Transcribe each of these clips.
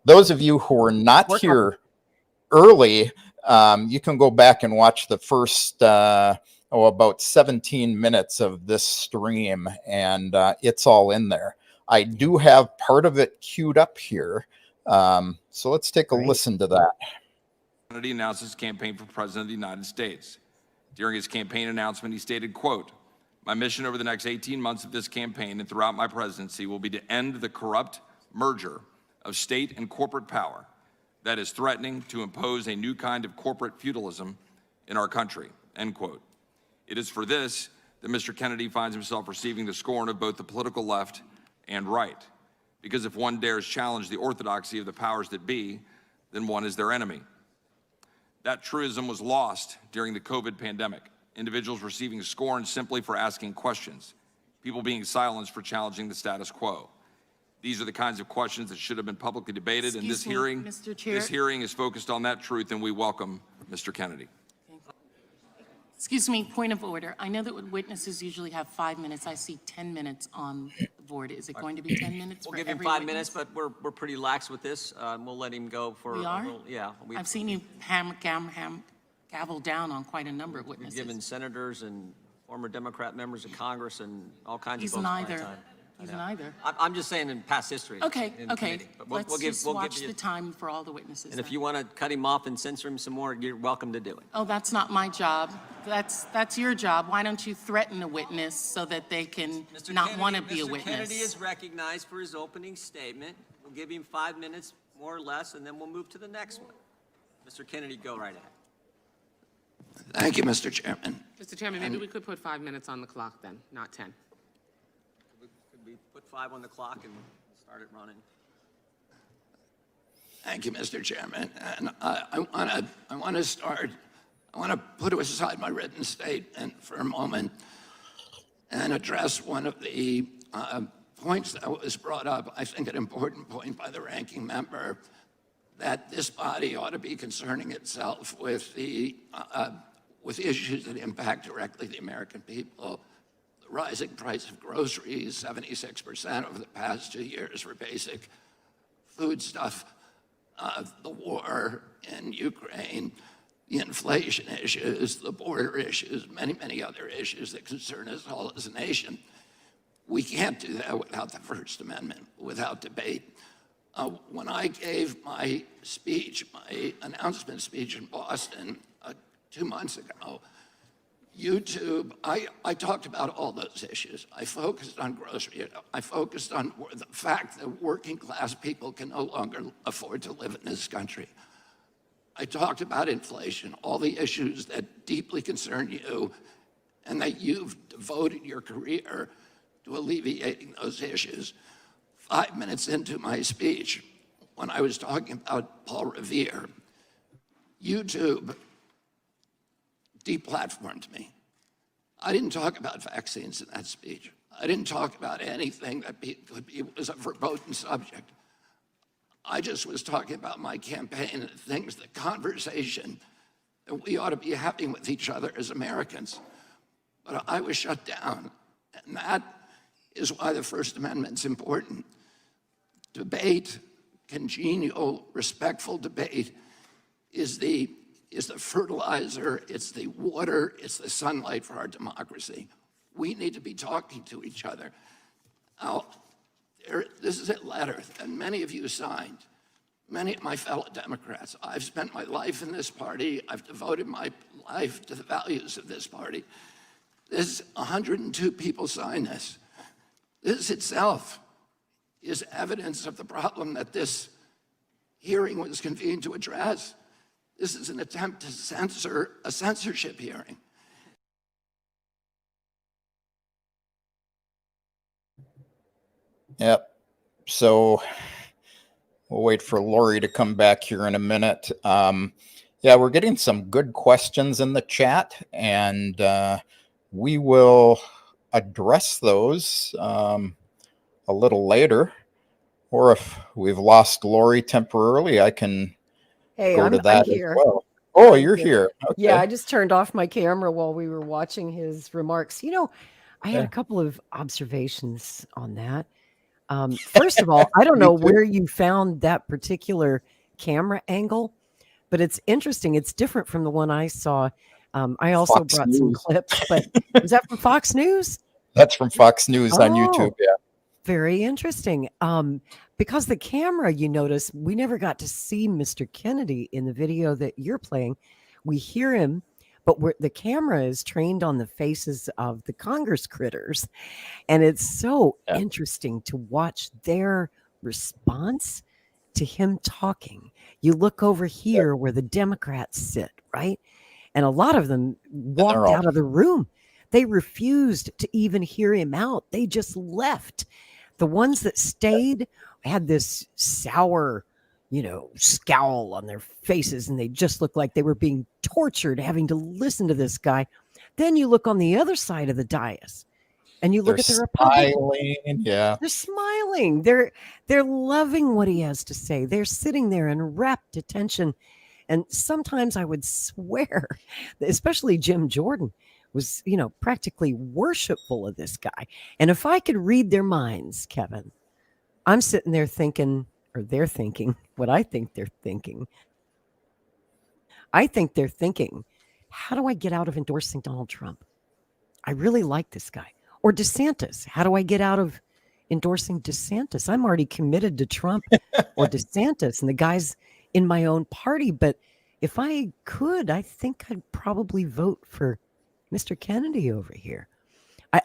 those of you who were not here early, you can go back and watch the first about 17 minutes of this stream, and it's all in there. I do have part of it queued up here, so let's take a listen to that. Kennedy announced his campaign for President of the United States. During his campaign announcement, he stated, quote, "My mission over the next 18 months of this campaign and throughout my presidency will be to end the corrupt merger of state and corporate power that is threatening to impose a new kind of corporate feudalism in our country," end quote. It is for this that Mr. Kennedy finds himself receiving the scorn of both the political left and right. Because if one dares challenge the orthodoxy of the powers that be, then one is their enemy. That truism was lost during the COVID pandemic. Individuals receiving scorn simply for asking questions, people being silenced for challenging the status quo. These are the kinds of questions that should have been publicly debated, and this hearing is focused on that truth, and we welcome Mr. Kennedy. Excuse me, point of order. I know that witnesses usually have 5 minutes. I see 10 minutes on the board. Is it going to be 10 minutes for every witness? We'll give him 5 minutes, but we're pretty lax with this. We'll let him go for We are? a little, yeah. I've seen you gavel down on quite a number of witnesses. We've given senators and former Democrat members of Congress and all kinds He's of folks neither. time. He's neither. I'm just saying in past history. Okay, in okay. committee. But Let's just watch the time for all the witnesses. And if then. you want to cut him off and censor him some more, you're welcome to do it. Oh, that's not my job. That's your job. Why don't you threaten a witness so that they can not want to be a witness? Mr. Kennedy is recognized for his opening statement. We'll give him 5 minutes, more or less, and then we'll move to the next one. Mr. Kennedy, go right ahead. Thank you, Mr. Chairman. Mr. Chairman, maybe we could put 5 minutes on the clock then, not 10. Could we put 5 on the clock and start it running? Thank you, Mr. Chairman. And I want to put aside my written statement for a moment and address one of the points that was brought up. I think an important point by the ranking member, that this body ought to be concerning itself with the issues that impact directly the American people. The rising price of groceries, 76% over the past 2 years for basic foodstuff, the war in Ukraine, the inflation issues, the border issues, many, many other issues that concern us all as a nation. We can't do that without the First Amendment, without debate. When I gave my speech, my announcement speech in Boston 2 months ago, YouTube, I talked about all those issues. I focused on grocery. I focused on the fact that working class people can no longer afford to live in this country. I talked about inflation, all the issues that deeply concern you, and that you've devoted your career to alleviating those issues. 5 minutes into my speech, when I was talking about Paul Revere, YouTube deplatformed me. I didn't talk about vaccines in that speech. I didn't talk about anything that was a verboten subject. I just was talking about my campaign and things, the conversation that we ought to be having with each other as Americans. But I was shut down, and that is why the First Amendment's important. Debate, congenial, respectful debate is the fertilizer, it's the water, it's the sunlight for our democracy. We need to be talking to each other. Now, this is a letter that many of you signed, many of my fellow Democrats. I've spent my life in this party. I've devoted my life to the values of this party. This 102 people signed this. This itself is evidence of the problem that this hearing was convened to address. This is an attempt to censor a censorship hearing. Yep. So we'll wait for Lori to come back here in a minute. Yeah, we're getting some good questions in the chat, and we will address those a little later. Or if we've lost Lori temporarily, I can go to that as well. Oh, you're here. Okay. Yeah, I just turned off my camera while we were watching his remarks. You know, I had a couple of observations on that. First of all, I don't know YouTube? where you found that particular camera angle, but it's interesting. It's different from the one I saw. I also Fox brought some News. clips, but was that from Fox News? That's from Fox News on YouTube. Oh, Yeah. very interesting. Because the camera, you notice, we never got to see Mr. Kennedy in the video that you're playing. We hear him, but the camera is trained on the faces of the Congress critters. And it's so Yeah. interesting to watch their response to him talking. You look over here where the Democrats sit, right? And a lot of them walked all- out of the room. They refused to even hear him out. They just left. The ones that stayed had this sour, scowl on their faces, and they just looked like they were being tortured having to listen to this guy. Then you look on the other side of the dais, and you look They're at the Republicans. smiling. Yeah. They're smiling. They're loving what he has to say. They're sitting there in rapt attention. And sometimes I would swear, especially Jim Jordan was, practically worshipful of this guy. And if I could read their minds, Kevin, I'm sitting there thinking, or they're thinking what I think they're thinking. I think they're thinking, how do I get out of endorsing Donald Trump? I really like this guy. Or DeSantis. How do I get out of endorsing DeSantis? I'm already committed to Trump or DeSantis, and the guy's in my own party. But if I could, I think I'd probably vote for Mr. Kennedy over here.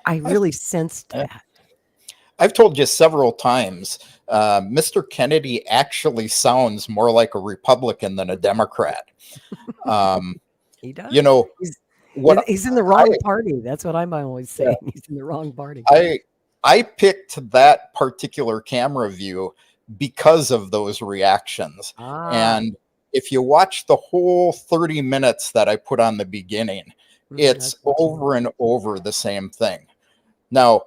I really sensed that. I've told you several times, Mr. Kennedy actually sounds more like a Republican than a Democrat. He does. He's in the wrong party. That's what I'm always saying. Yeah. He's in the wrong party. I picked that particular camera view because of those reactions. And if you watch the whole 30 minutes that I put on the beginning, it's over and over the same thing. Now,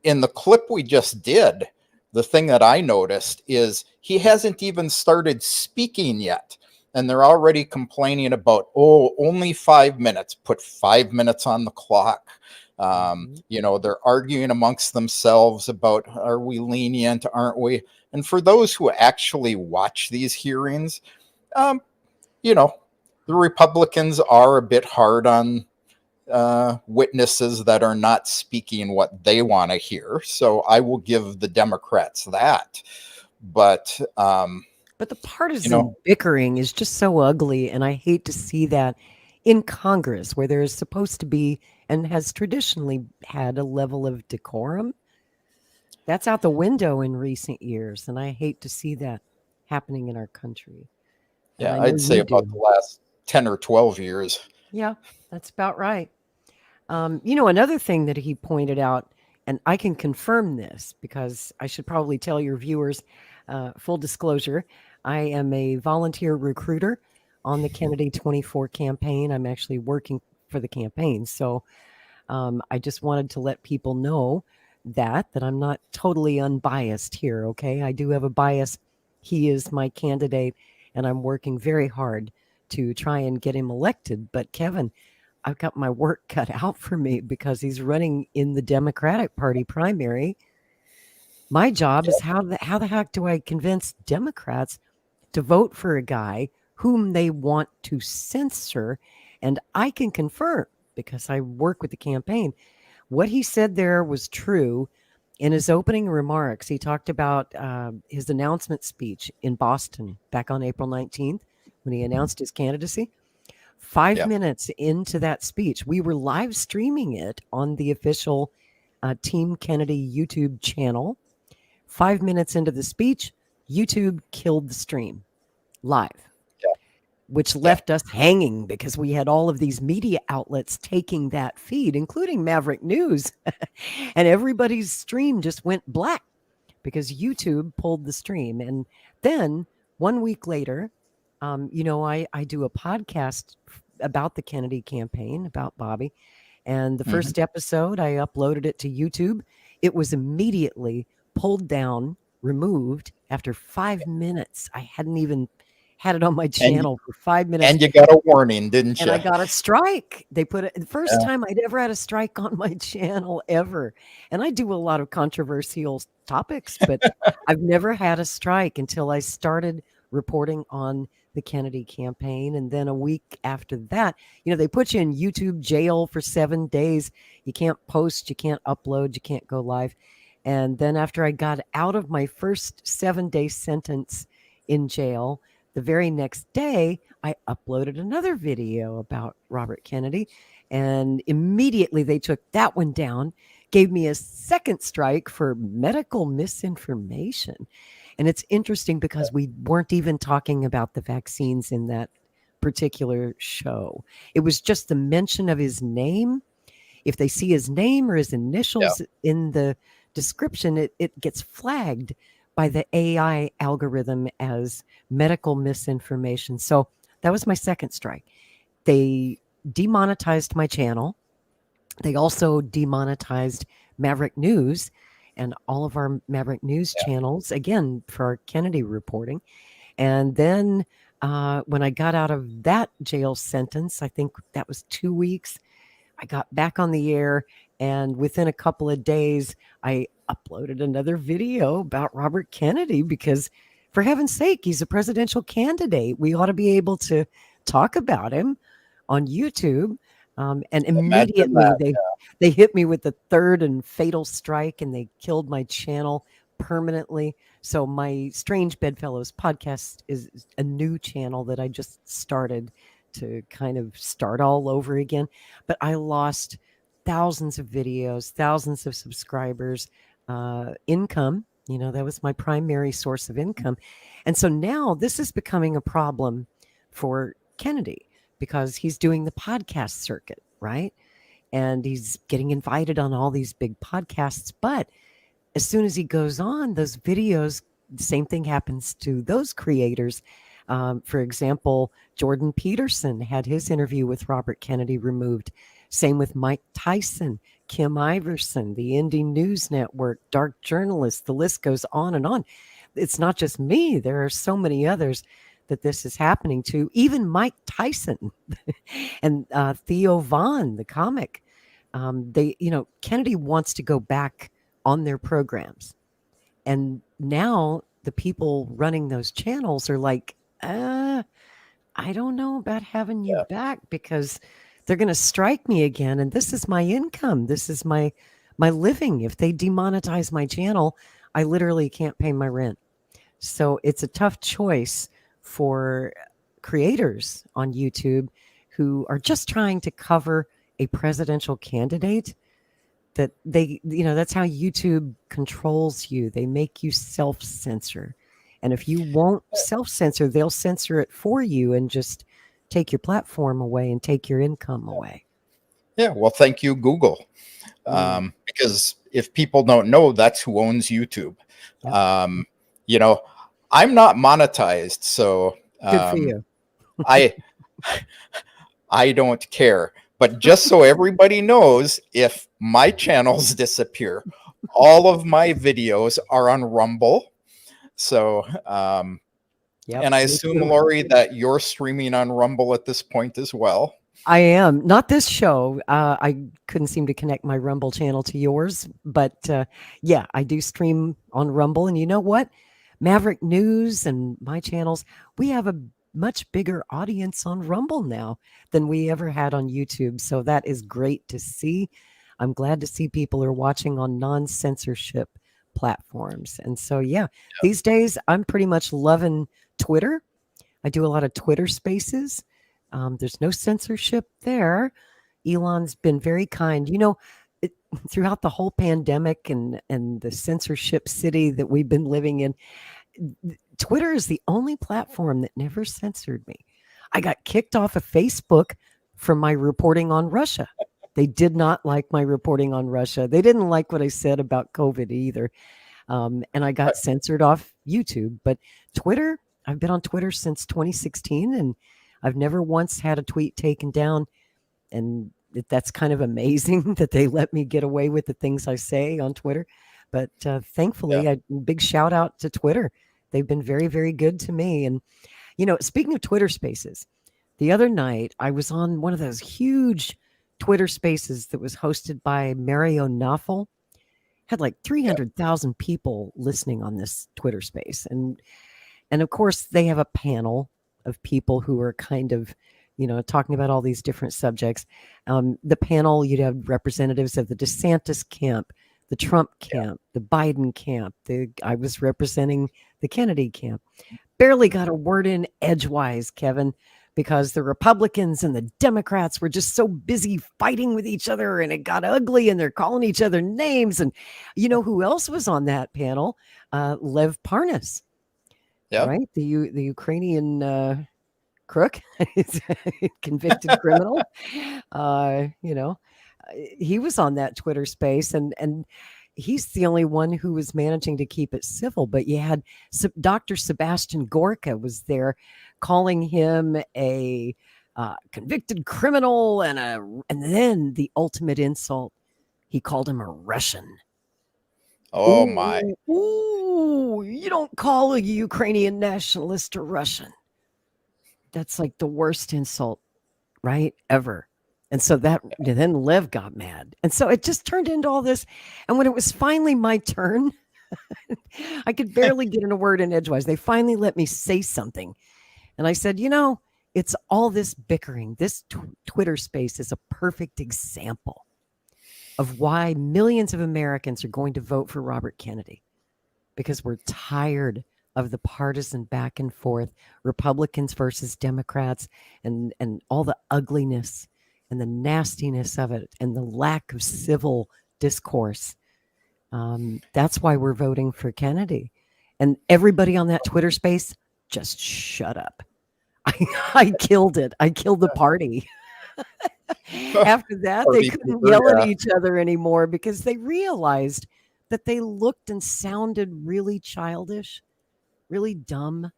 in the clip we just did, the thing that I noticed is he hasn't even started speaking yet. And they're already complaining about, only 5 minutes, put 5 minutes on the clock. They're arguing amongst themselves about, are we lenient, aren't we? And for those who actually watch these hearings, the Republicans are a bit hard on witnesses that are not speaking what they want to hear. So I will give the Democrats that. But the partisan bickering is just so ugly, and I hate to see that in Congress, where there is supposed to be and has traditionally had a level of decorum. That's out the window in recent years, and I hate to see that happening in our country. Yeah, I'd say about the last 10 or 12 years. Yeah, that's about right. Another thing that he pointed out, and I can confirm this because I should probably tell your viewers, full disclosure, I am a volunteer recruiter on the Kennedy 24 campaign. I'm actually working for the campaign. So I just wanted to let people know that I'm not totally unbiased here, okay? I do have a bias. He is my candidate, and I'm working very hard to try and get him elected. But Kevin, I've got my work cut out for me because he's running in the Democratic Party primary. My job is how the heck do I convince Democrats to vote for a guy whom they want to censor? And I can confirm, because I work with the campaign, what he said there was true. In his opening remarks, he talked about his announcement speech in Boston back on April 19th when he announced his candidacy. 5 minutes into that speech, we were live streaming it on the official Team Kennedy YouTube channel. 5 minutes into the speech, YouTube killed the stream live, which left us hanging because we had all of these media outlets taking that feed, including Maverick News, and everybody's stream just went black because YouTube pulled the stream. And then 1 week later, I do a podcast about the Kennedy campaign, about Bobby. And the first episode, I uploaded it to YouTube. It was immediately pulled down, removed after 5 minutes. I hadn't even had it on my channel for 5 minutes. And you got a warning, didn't you? And I got a strike. They put it the first Yeah. time I'd ever had a strike on my channel ever. And I do a lot of controversial topics, but I've never had a strike until I started reporting on the Kennedy campaign. And then a week after that, they put you in YouTube jail for 7 days. You can't post, you can't upload, you can't go live. And then after I got out of my first 7-day sentence in jail, the very next day, I uploaded another video about Robert Kennedy, and immediately they took that one down, gave me a second strike for medical misinformation. And it's interesting because we weren't even talking about the vaccines in that particular show. It was just the mention of his name. If they see his name or his initials in the description, it gets flagged by the AI algorithm as medical misinformation. So that was my second strike. They demonetized my channel. They also demonetized Maverick News and all of our Maverick News channels, again, for our Kennedy reporting. And then when I got out of that jail sentence, I think that was 2 weeks, I got back on the air, and within a couple of days, I uploaded another video about Robert Kennedy because, for heaven's sake, he's a presidential candidate. We ought to be able to talk about him on YouTube. And immediately they hit me with the third and fatal strike, and they killed my channel permanently. So my Strange Bedfellows podcast is a new channel that I just started to kind of start all over again. But I lost thousands of videos, thousands of subscribers, income. That was my primary source of income. And so now this is becoming a problem for Kennedy because he's doing the podcast circuit, right? And he's getting invited on all these big podcasts. But as soon as he goes on, those videos, the same thing happens to those creators. For example, Jordan Peterson had his interview with Robert Kennedy removed. Same with Mike Tyson, Kim Iverson, the Indie News Network, Dark Journalists. The list goes on and on. It's not just me. There are so many others that this is happening to. Even Mike Tyson and Theo Vaughn, the comic. Kennedy wants to go back on their programs. And now the people running those channels are like, I don't know about having you back because they're going to strike me again. And this is my income. This is my living. If they demonetize my channel, I literally can't pay my rent. So it's a tough choice for creators on YouTube who are just trying to cover a presidential candidate that that's how YouTube controls you. They make you self-censor. And if you won't self-censor, they'll censor it for you and just take your platform away and take your income away. Yeah, well, thank you, Google. Because if people don't know, that's who owns YouTube. Yep. I'm not monetized, so good for you. I don't care. But just so everybody knows, if my channels disappear, all of my videos are on Rumble. So, and I assume, Lori, that you're streaming on Rumble at this point as well. I am. Not this show. I couldn't seem to connect my Rumble channel to yours. But yeah, I do stream on Rumble. And you know what? Maverick News and my channels, we have a much bigger audience on Rumble now than we ever had on YouTube. So that is great to see. I'm glad to see people are watching on non-censorship platforms. And so, yeah, these days I'm pretty much loving Twitter. I do a lot of Twitter spaces. There's no censorship there. Elon's been very kind. Throughout the whole pandemic and the censorship city that we've been living in, Twitter is the only platform that never censored me. I got kicked off of Facebook for my reporting on Russia. They did not like my reporting on Russia. They didn't like what I said about COVID either. And I got censored off YouTube. But Twitter, I've been on Twitter since 2016, and I've never once had a tweet taken down. And that's kind of amazing that they let me get away with the things I say on Twitter. But thankfully, a big shout out to Twitter. They've been very, very good to me. And, Speaking of Twitter Spaces, the other night I was on one of those huge Twitter Spaces that was hosted by Mario Nawfal. Had like 300,000 people listening on this Twitter Space, and of course they have a panel of people who are kind of talking about all these different subjects. The panel, you'd have representatives of the DeSantis camp, the Trump camp, the Biden camp. I was representing the Kennedy camp. Barely got a word in edgewise, Kevin, because the Republicans and the Democrats were just so busy fighting with each other, and it got ugly, and they're calling each other names. And you know who else was on that panel? Lev Parnas, right? The Ukrainian crook, convicted criminal. He was on that Twitter Space, and he's the only one who was managing to keep it civil. But you had Dr. Sebastian Gorka was there, calling him a convicted criminal, and then the ultimate insult, he called him a Russian. Oh my! Ooh, you don't call a Ukrainian nationalist a Russian. That's like the worst insult, right? Ever. And so then Lev got mad. And so it just turned into all this. And when it was finally my turn, I could barely get in a word in edgewise. They finally let me say something. And I said, it's all this bickering. This Twitter Space is a perfect example of why millions of Americans are going to vote for Robert Kennedy, because we're tired of the partisan back and forth, Republicans versus Democrats, and all the ugliness and the nastiness of it, and the lack of civil discourse. That's why we're voting for Kennedy. And everybody on that Twitter Space, just shut up. I killed it. I killed the party. After that, they couldn't yell at each other anymore, because they realized that they looked and sounded really childish, really dumb.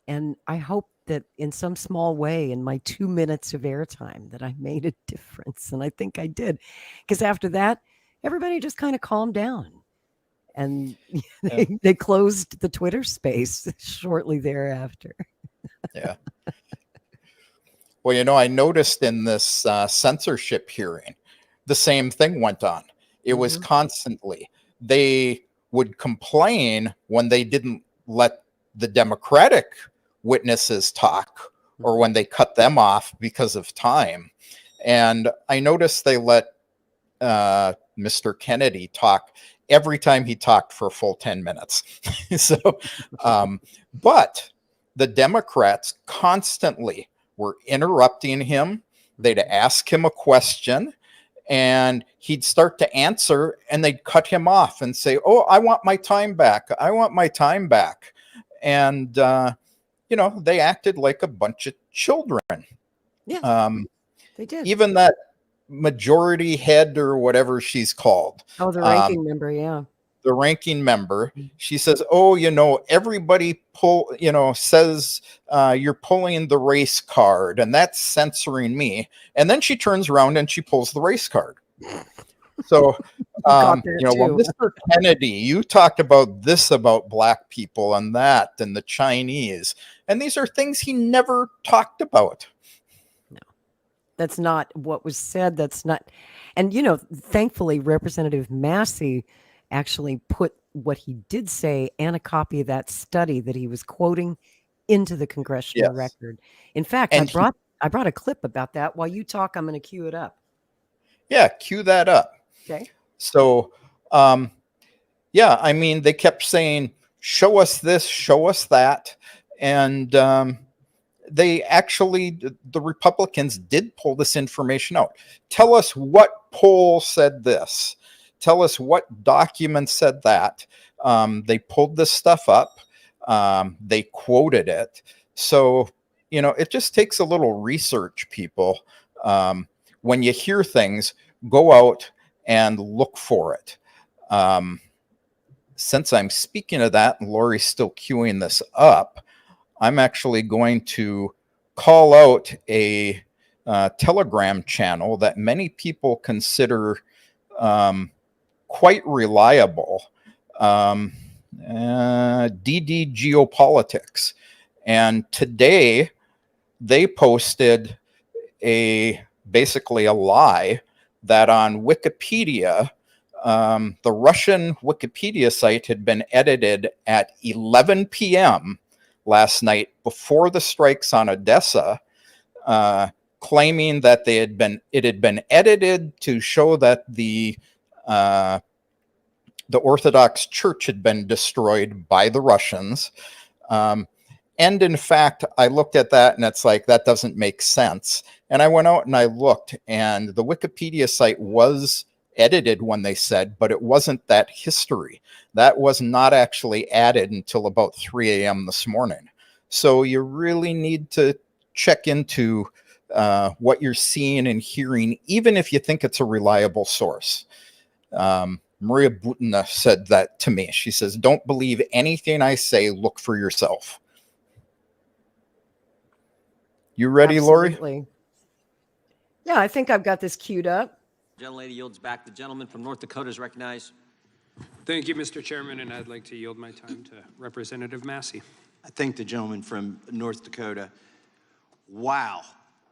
And I hope that in some small way, in my 2 minutes of airtime, that I made a difference. And I think I did, because after that, everybody just kind of calmed down, and they closed the Twitter Space shortly thereafter. Yeah. Well, I noticed in this censorship hearing, the same thing went on. It was constantly, they would complain when they didn't let the Democratic witnesses talk, or when they cut them off because of time. And I noticed they let Mr. Kennedy talk every time he talked for a full 10 minutes. But the Democrats constantly were interrupting him. They'd ask him a question, and he'd start to answer, and they'd cut him off and say, "Oh, I want my time back. I want my time back." And, they acted like a bunch of children. Yeah, they did. Even that majority head, or whatever she's called. Oh, the ranking member, yeah. The ranking member, she says, "Oh, everybody says you're pulling the race card, and that's censoring me." And then she turns around and she pulls the race card. So, well, Mr. Kennedy, you talked about this about Black people and that, and the Chinese, and these are things he never talked about. No, that's not what was said. That's not, and thankfully, Representative Massey actually put what he did say and a copy of that study that he was quoting into the congressional record. In fact, I brought a clip about that. While you talk, I'm going to cue it up. Yeah, cue that up. Okay. So, they kept saying, "Show us this, show us that." And they actually, the Republicans did pull this information out. Tell us what poll said this. Tell us what document said that. They pulled this stuff up. They quoted it. So, it just takes a little research, people. When you hear things, go out and look for it. Since I'm speaking of that, and Lori's still queuing this up, I'm actually going to call out a Telegram channel that many people consider quite reliable, DD Geopolitics. And today they posted basically a lie that on Wikipedia, the Russian Wikipedia site had been edited at 11 p.m. last night before the strikes on Odessa, claiming that it had been edited to show that the Orthodox Church had been destroyed by the Russians. And in fact, I looked at that and it's like, that doesn't make sense. And I went out and I looked, and the Wikipedia site was edited when they said, but it wasn't that history. That was not actually added until about 3 a.m. this morning. So you really need to check into what you're seeing and hearing, even if you think it's a reliable source. Maria Butina said that to me. She says, don't believe anything I say, look for yourself. You ready, Absolutely. Lori? Yeah, I think I've got this queued up. Gentlelady yields back. The gentleman from North Dakota is recognized. Thank you, Mr. Chairman, and I'd like to yield my time to Representative Massey. I thank the gentleman from North Dakota. Wow,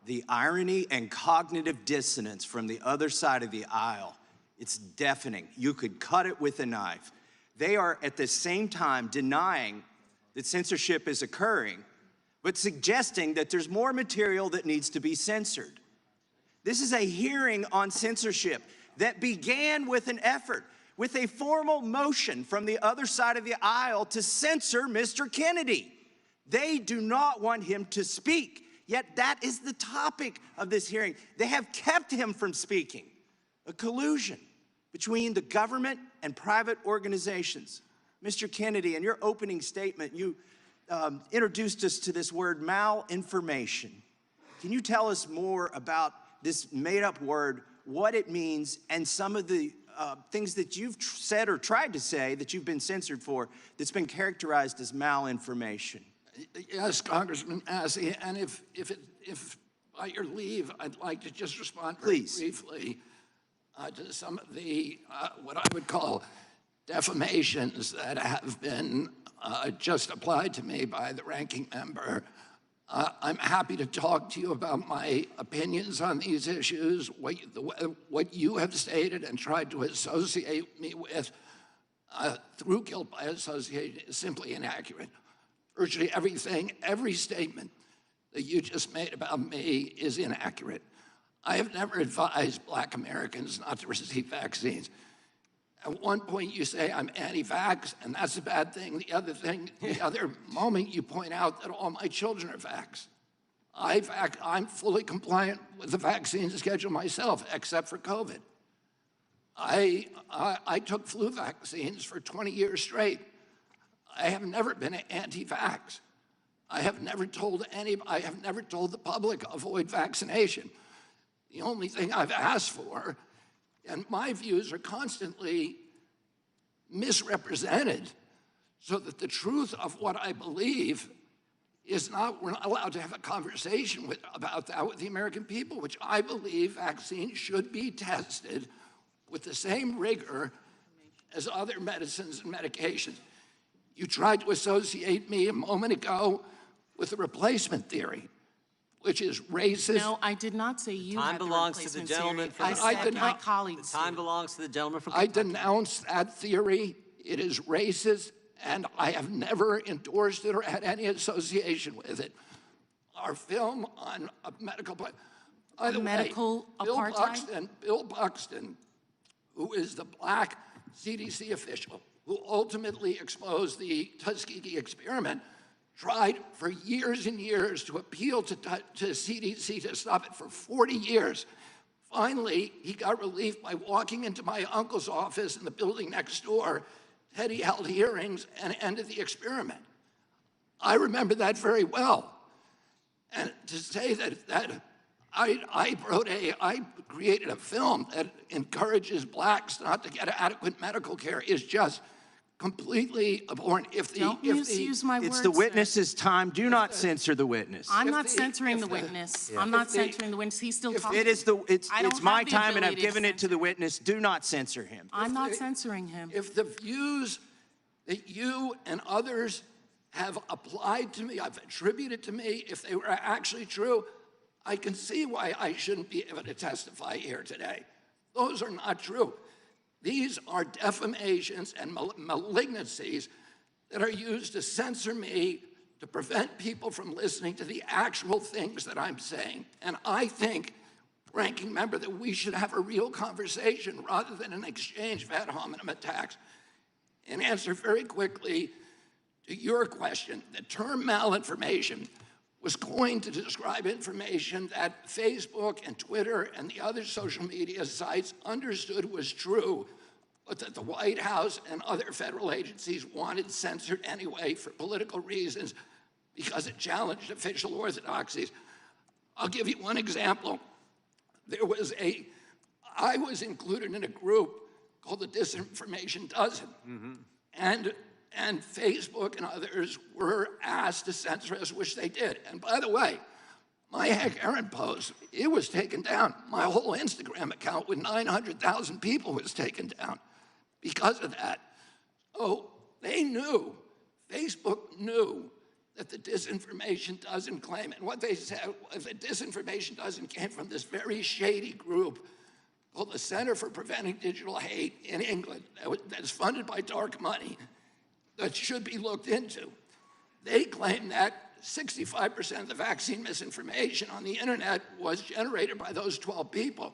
the irony and cognitive dissonance from the other side of the aisle, it's deafening. You could cut it with a knife. They are at the same time denying that censorship is occurring, but suggesting that there's more material that needs to be censored. This is a hearing on censorship that began with an effort, with a formal motion from the other side of the aisle to censor Mr. Kennedy. They do not want him to speak, yet that is the topic of this hearing. They have kept him from speaking. A collusion between the government and private organizations. Mr. Kennedy, in your opening statement, you introduced us to this word malinformation. Can you tell us more about this made-up word, what it means, and some of the things that you've said or tried to say that you've been censored for that's been characterized as malinformation? Yes, Congressman Massey, and if by your leave, I'd like to just respond very briefly to some of the, what I would call defamations that have been just applied to me by the ranking member. I'm happy to talk to you about my opinions on these issues. What you have stated and tried to associate me with through guilt by association is simply inaccurate. Virtually everything, every statement that you just made about me is inaccurate. I have never advised Black Americans not to receive vaccines. At one point you say I'm anti-vax, and that's a bad thing. The other moment you point out that all my children are vax. I'm fully compliant with the vaccine schedule myself, except for COVID. I took flu vaccines for 20 years straight. I have never been anti-vax. I have never told the public avoid vaccination. The only thing I've asked for, and my views are constantly misrepresented, so that the truth of what I believe is not, we're not allowed to have a conversation about that with the American people, which I believe vaccines should be tested with the same rigor as other medicines and medications. You tried to associate me a moment ago with the replacement theory, which is racist. No, I did not say you Time had the belongs to the replacement gentleman theory. from I the said my Kentucky. colleagues. Time belongs to the gentleman from I Kentucky. denounce that theory. It is racist, and I have never endorsed it or had any association with it. Our film on a medical, by the way, medical apartheid? Bill Buxton, who is the Black CDC official who ultimately exposed the Tuskegee experiment, tried for years and years to appeal to CDC to stop it for 40 years. Finally, he got relief by walking into my uncle's office in the building next door. He held hearings and ended the experiment. I remember that very well. And to say that I created a film that encourages Blacks not to get adequate medical care is just completely abhorrent. Don't misuse my words. It's the witness's time. Do not censor the witness. I'm not censoring the witness. I'm not censoring the witness. He's still talking. It's I don't my have the time, and I've ability to given it to censor. the witness. Do not censor him. I'm not censoring him. If the views that you and others have applied to me, I've attributed to me, if they were actually true, I can see why I shouldn't be able to testify here today. Those are not true. These are defamations and malignancies that are used to censor me, to prevent people from listening to the actual things that I'm saying. And I think, ranking member, that we should have a real conversation rather than an exchange of ad hominem attacks. And answer very quickly to your question, the term malinformation was coined to describe information that Facebook and Twitter and the other social media sites understood was true, but that the White House and other federal agencies wanted censored anyway for political reasons because it challenged official orthodoxies. I'll give you one example. I was included in a group called the Disinformation Dozen. And Facebook and others were asked to censor us, which they did. And by the way, my Heck Aaron post, it was taken down. My whole Instagram account with 900,000 people was taken down because of that. So they knew, Facebook knew that the Disinformation Dozen claim, and what they said, if the Disinformation Dozen came from this very shady group called the Center for Preventing Digital Hate in England, that is funded by dark money, that should be looked into. They claim that 65% of the vaccine misinformation on the internet was generated by those 12 people.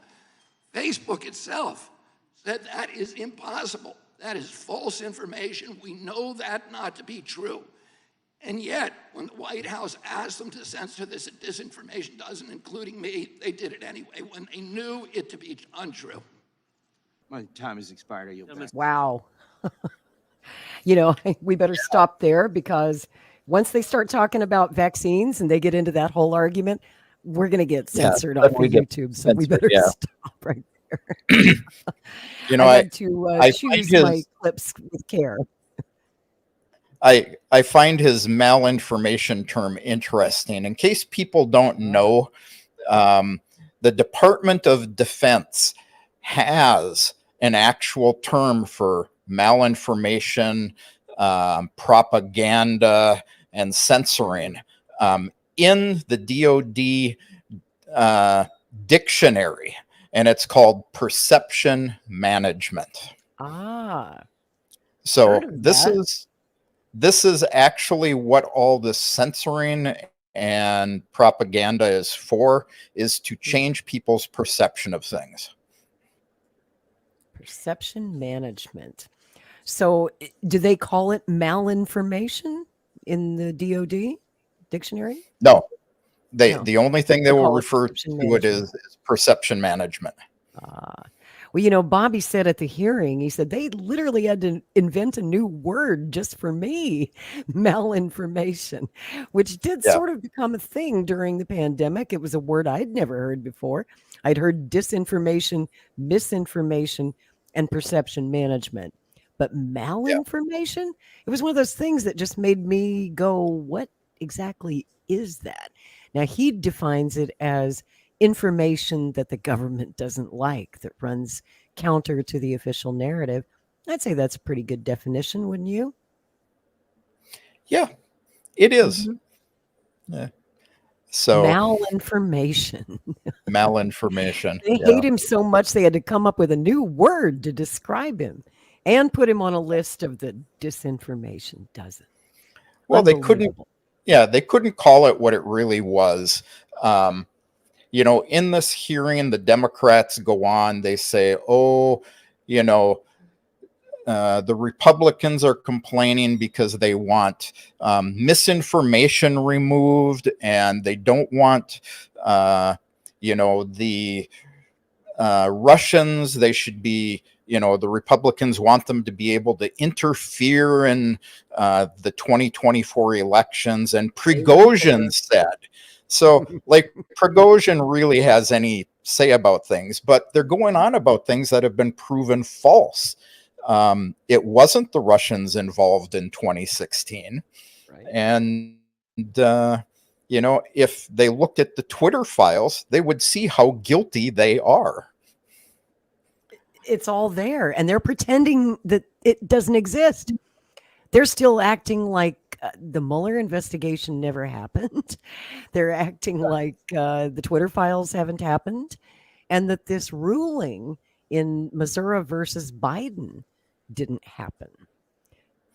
Facebook itself said that is impossible. That is false information. We know that not to be true. And yet, when the White House asked them to censor this Disinformation Dozen, including me, they did it anyway when they knew it to be untrue. My time has expired. Wow. You know, we better stop there, because once they start talking about vaccines and they get into that whole argument, we're going to get censored off of YouTube. So we better stop right there. You know, I had to choose my clips with care. I find his malinformation term interesting. In case people don't know, the Department of Defense has an actual term for malinformation, propaganda, and censoring in the DoD dictionary, and it's called perception management. So this is actually what all this censoring and propaganda is for, is to change people's perception of things. Perception management. So do they call it malinformation in the DoD dictionary? No. The only thing they will refer to it is perception management. Well, you know, Bobby said at the hearing, he said they literally had to invent a new word just for me, malinformation, which did sort of become a thing during the pandemic. It was a word I'd never heard before. I'd heard disinformation, misinformation, and perception management. But malinformation, it was one of those things that just made me go, what exactly is that? Now, he defines it as information that the government doesn't like, that runs counter to the official narrative. I'd say that's a pretty good definition, wouldn't you? Yeah, it is. Yeah. So malinformation. Malinformation. They hate him so much they had to come up with a new word to describe him and put him on a list of the Disinformation Dozen. Well, they couldn't call it what it really was. You know, in this hearing, the Democrats go on, they say, oh, you know, the Republicans are complaining because they want misinformation removed, and they don't want, you know, the Russians, they should be, you know, the Republicans want them to be able to interfere in the 2024 elections. And Prigozhin said, so like Prigozhin really has any say about things, but they're going on about things that have been proven false. It wasn't the Russians involved in 2016. Right. And, you know, if they looked at the Twitter files, they would see how guilty they are. It's all there, and they're pretending that it doesn't exist. They're still acting like the Mueller investigation never happened. They're acting like the Twitter files haven't happened, and that this ruling in Missouri versus Biden didn't happen.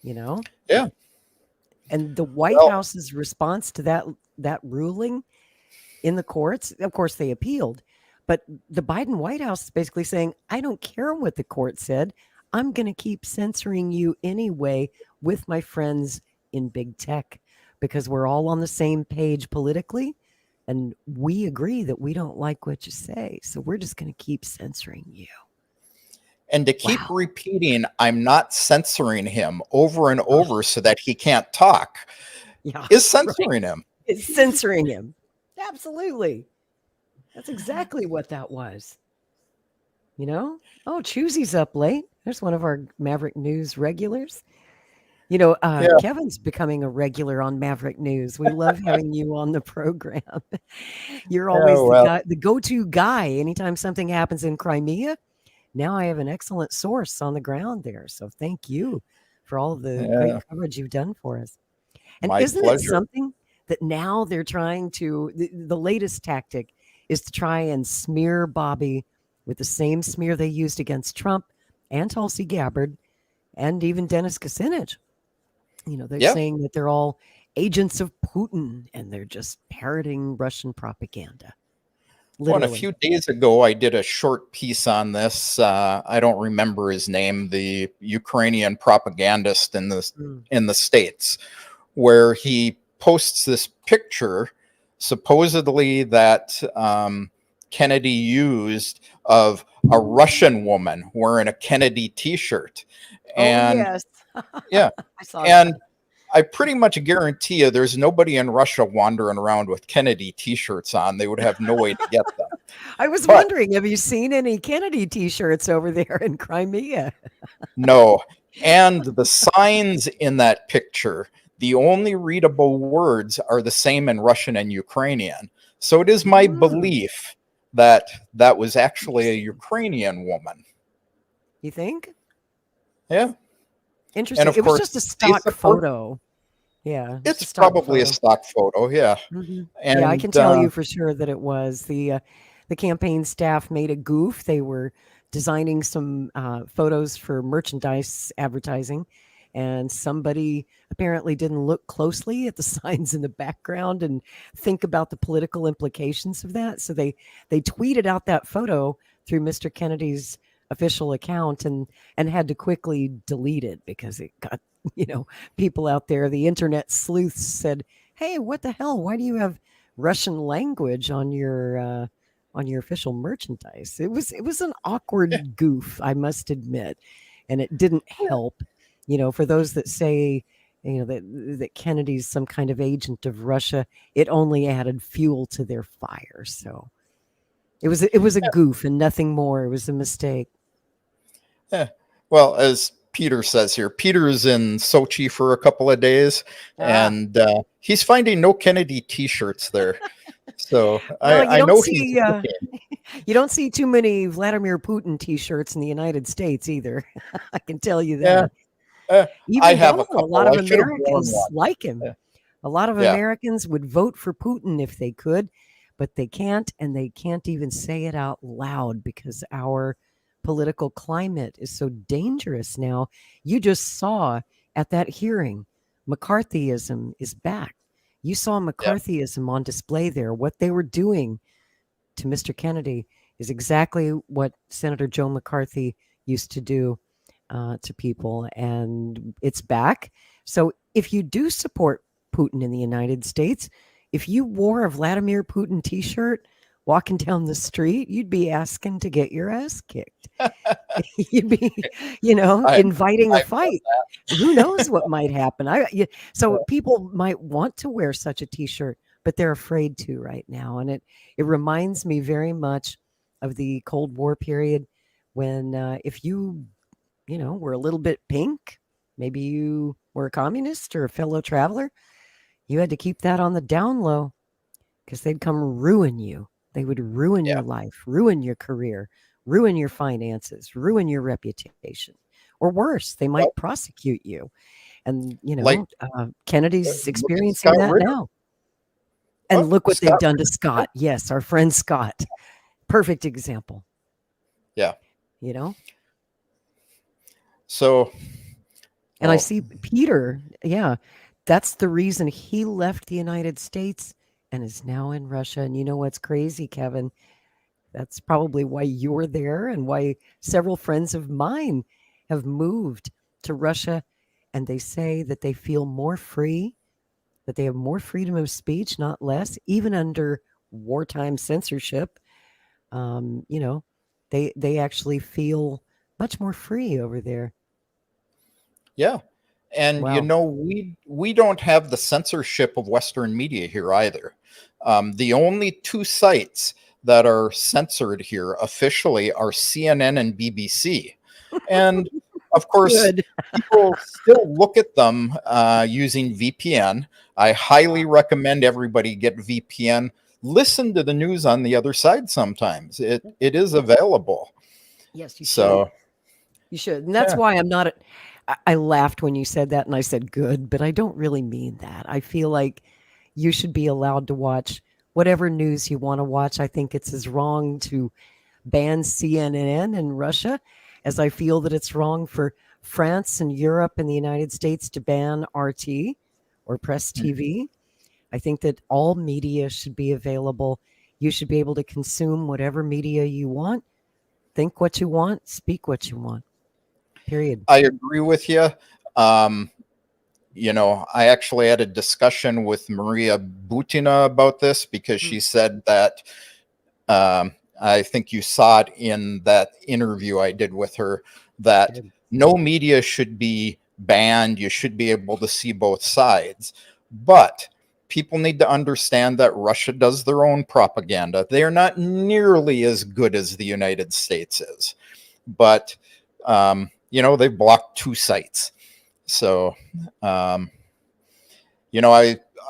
You know, Yeah. and the White Well, House's response to that ruling in the courts, of course, they appealed, but the Biden White House is basically saying, "I don't care what the court said. I'm going to keep censoring you anyway with my friends in big tech because we're all on the same page politically, and we agree that we don't like what you say, so we're just going to keep censoring you." and to keep Wow. repeating, I'm not censoring him over and over so that he can't talk, Yeah, is right. censoring him. It's censoring him. Absolutely. That's exactly what that was. You know? Oh, Choosy's up late. There's one of our Maverick News regulars. You know, Yeah. Kevin's becoming a regular on Maverick News. We love having you on the program. You're always the Well, guy, the go-to guy anytime something happens in Crimea. Now I have an excellent source on the ground there. So thank you for all of the great yeah, coverage you've done for us. And my isn't it pleasure. something that now they're trying to, the latest tactic is to try and smear Bobby with the same smear they used against Trump and Tulsi Gabbard and even Dennis Kucinich. You know, they're Yeah. saying that they're all agents of Putin and they're just parroting Russian propaganda. Well, and a Literally. few days ago, I did a short piece on this. I don't remember his name, the Ukrainian propagandist Mm. in the States, where he posts this picture, supposedly that Kennedy used of a Russian woman wearing a Kennedy T-shirt, Oh, and yes. yeah, I saw and that. I pretty much guarantee you there's nobody in Russia wandering around with Kennedy T-shirts on. They would have no way to get them. I was But wondering, have you seen any Kennedy t-shirts over there in Crimea? no, and the signs in that picture, the only readable words are the same in Russian and Ukrainian. So it is my Mm, belief that that was actually a interesting. Ukrainian woman. You think? Yeah. And Interesting. of It was course, just a stock basically, photo. Yeah, it's a it's stock probably a photo. stock photo. Yeah. Yeah, I can And tell you for sure that it was the campaign staff made a goof. They were designing some photos for merchandise advertising, and somebody apparently didn't look closely at the signs in the background and think about the political implications of that. So they tweeted out that photo through Mr. Kennedy's official account and had to quickly delete it because it got people out there. The internet sleuths said, "Hey, what the hell? Why do you have Russian language on your official merchandise?" It was an yeah, awkward goof, I must admit, and it didn't help. For those that say that Kennedy's some kind of agent of Russia, it only added fuel to their fire. So it was a goof and nothing more. It was a mistake. yeah. Well, as Peter says here, Peter's in Sochi for a couple of days, Ah, and he's finding no Kennedy T-shirts there. So well, I know he's looking. you don't see too many Vladimir Putin T-shirts in the United States either. I can tell you Yeah, that. I Even have a though a lot couple. of I should have worn Americans one. like him. Yeah, A lot of yeah, Americans would vote for Putin if they could, but they can't, and they can't even say it out loud because our political climate is so dangerous now. You just saw at that hearing, McCarthyism is back. You saw yeah. McCarthyism on display there. What they were doing to Mr. Kennedy is exactly what Senator Joe McCarthy used to do to people, and it's back. So if you do support Putin in the United States, if you wore a Vladimir Putin T-shirt walking down the street, you'd be asking to get your ass kicked. You'd be, I inviting a I've done fight. that. Who knows what might happen? So people might want to wear such a T-shirt, but they're afraid to right now, and it reminds me very much of the Cold War period when if you were a little bit pink, maybe you were a communist or a fellow traveler, you had to keep that on the down low because they'd come ruin you. They would ruin Yeah. your life, ruin your career, ruin your finances, ruin your reputation. Or worse, they Well, might prosecute you. And, Like, Kennedy's look at experiencing Scott that Ritter. now. And Oh, look what they've Scott done to Ritter. Scott. Yes, our friend Scott. Perfect example, Yeah. you know? So, And I oh, see Peter, yeah, that's the reason he left the United States and is now in Russia. And you know what's crazy, Kevin? That's probably why you're there and why several friends of mine have moved to Russia. And they say that they feel more free, that they have more freedom of speech, not less, even under wartime censorship. You know, they actually feel much more free over there. yeah. And Wow. we don't have the censorship of Western media here either. The only two sites that are censored here officially are CNN and BBC. And of course, Good. people still look at them using VPN. I highly recommend everybody get VPN. Listen to the news on the other side sometimes. It is available. Yes, you should. So, You should. And that's yeah. why I'm not. I laughed when you said that and I said good, but I don't really mean that. I feel like you should be allowed to watch whatever news you want to watch. I think it's as wrong to ban CNN in Russia as I feel that it's wrong for France and Europe and the United States to ban RT or Press TV. I think that all media should be available. You should be able to consume whatever media you want, think what you want, speak what you want. Period. I agree with you. Um, I actually had a discussion with Maria Butina about this because she said that I think you saw it in that interview I did with her that Good. no media should be banned. You should be able to see both sides. But people need to understand that Russia does their own propaganda. They're not nearly as good as the United States is. But, they've blocked two sites. So,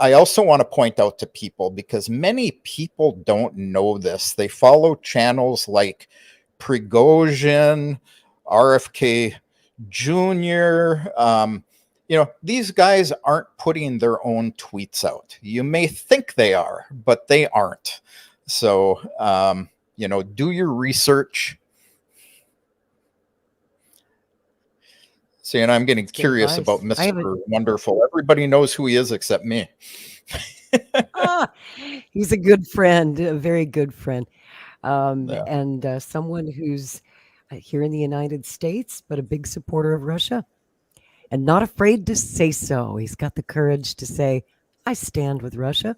I also want to point out to people because many people don't know this. They follow channels like Prigozhin, RFK Jr. These guys aren't putting their own tweets out. You may think they are, but they aren't. So, do your research. See, and I'm getting It's good curious about advice. I have Mr. Wonderful. Everybody knows who he is except me. he's a good friend, a very good friend, Yeah. and someone who's here in the United States, but a big supporter of Russia and not afraid to say so. He's got the courage to say, I stand with Russia.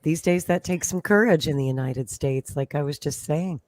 These days, that takes some courage in the United States, like I was just saying.